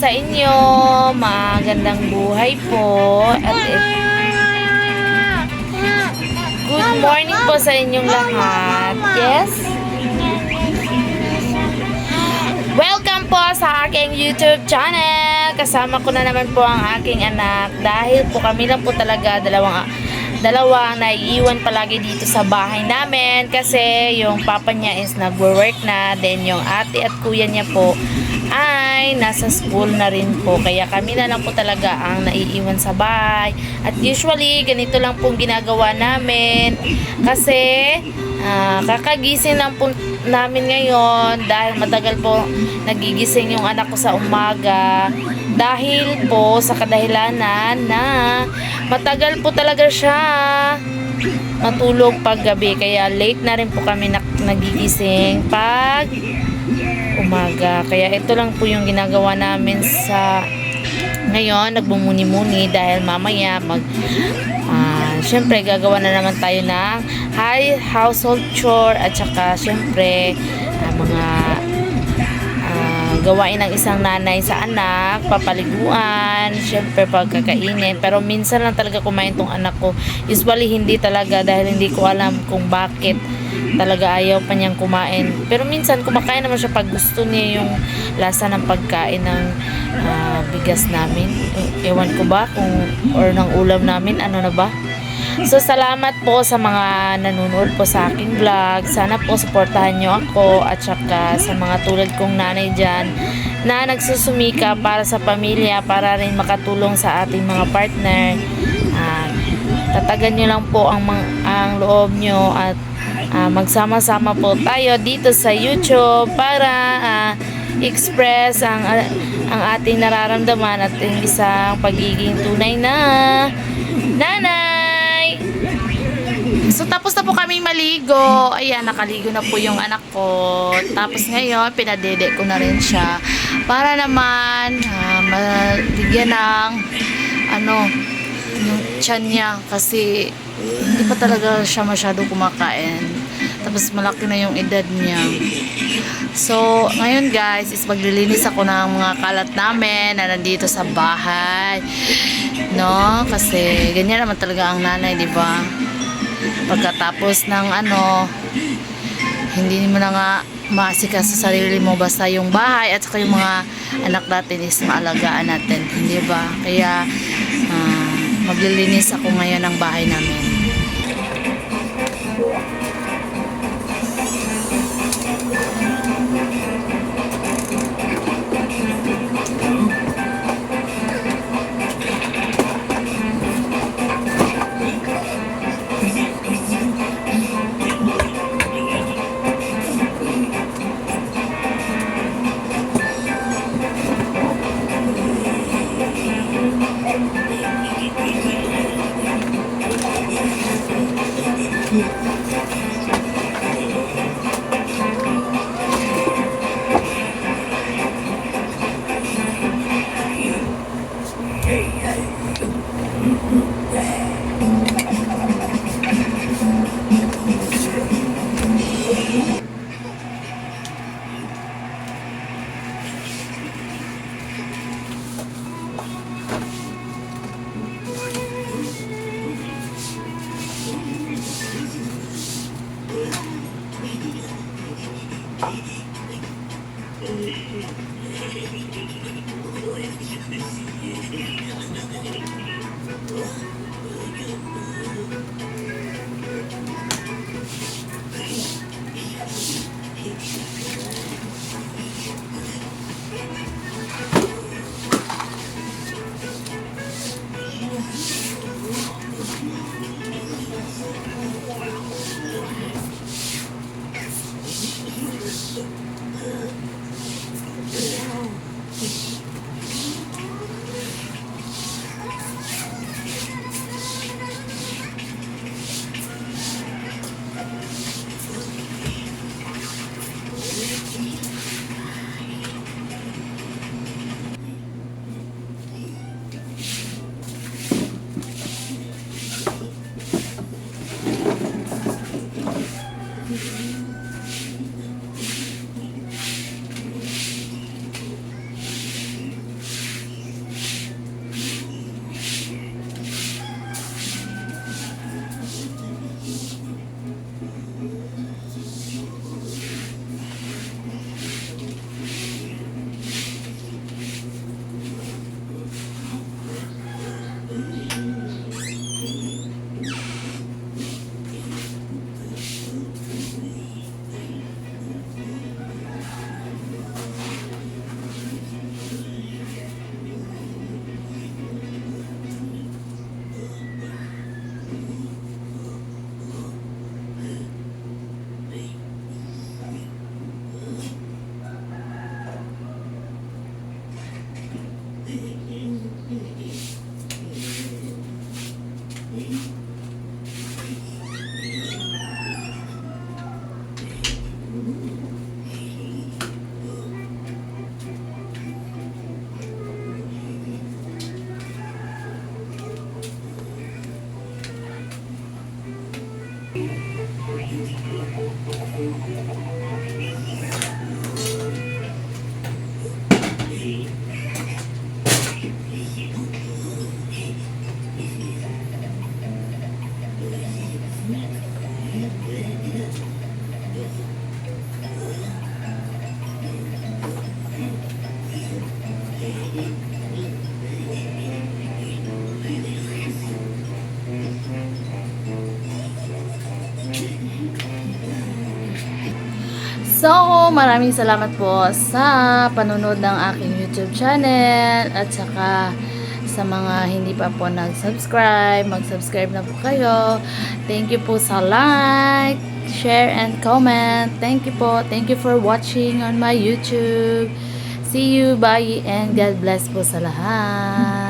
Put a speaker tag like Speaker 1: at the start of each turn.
Speaker 1: sa inyo. Magandang buhay po. At good morning po sa inyong lahat. Yes? Welcome po sa aking YouTube channel. Kasama ko na naman po ang aking anak. Dahil po kami lang po talaga dalawang naiiwan palagi dito sa bahay namin kasi yung papa niya is nagwo-work na, then yung ate at kuya niya po ay nasa school na rin po, kaya kami na lang po talaga ang naiiwan sa bahay. At usually ganito lang pong ginagawa namin kasi kakagising lang po namin ngayon dahil matagal po nagigising yung anak ko sa umaga dahil po sa kadahilanan na matagal po talaga siya matulog pag gabi, kaya late na rin po kami nagigising pag umaga. Kaya ito lang po yung ginagawa namin sa ngayon, nagbumuni-muni dahil mamaya syempre gagawa na naman tayo ng household chore at saka syempre mga gawain ng isang nanay sa anak, papaliguan, syempre pagkakainin. Pero minsan lang talaga kumain tong anak ko. Usually hindi talaga dahil hindi ko alam kung bakit talaga ayaw pa niyang kumain. Pero minsan kumakain naman siya pag gusto niya yung lasa ng pagkain ng bigas namin. Ewan ko ba kung or ng ulam namin, ano na ba? So, salamat po sa mga nanonood po sa aking vlog. Sana po supportahan nyo ako at saka sa mga tulad kong nanay dyan na nagsusumika para sa pamilya, para rin makatulong sa ating mga partner. Tatagan nyo lang po ang loob nyo at magsama-sama po tayo dito sa YouTube para express ang ating nararamdaman at yung isang pagiging tunay na nanay. So, tapos na po kami maligo. Ayan, nakaligo na po yung anak ko. Tapos ngayon, pinadede ko na rin siya para naman maligyan ng yung tiyan niya kasi hindi pa talaga siya masyado kumakain. Tapos malaki na yung edad niya. So, ngayon guys, is maglilinis ako ng mga kalat namin na nandito sa bahay. No? Kasi ganyan naman talaga ang nanay, di ba? Pagkatapos ng hindi mo na nga maasika sa sarili mo, basta yung bahay at saka yung mga anak natin is maalagaan natin, hindi ba? Kaya maglilinis ako ngayon ng bahay namin. So, maraming salamat po sa panunod ng aking YouTube channel at saka sa mga hindi pa po nag-subscribe, mag-subscribe na po kayo. Thank you po sa like, share, and comment. Thank you po. Thank you for watching on my YouTube. See you, bye, and God bless po sa lahat.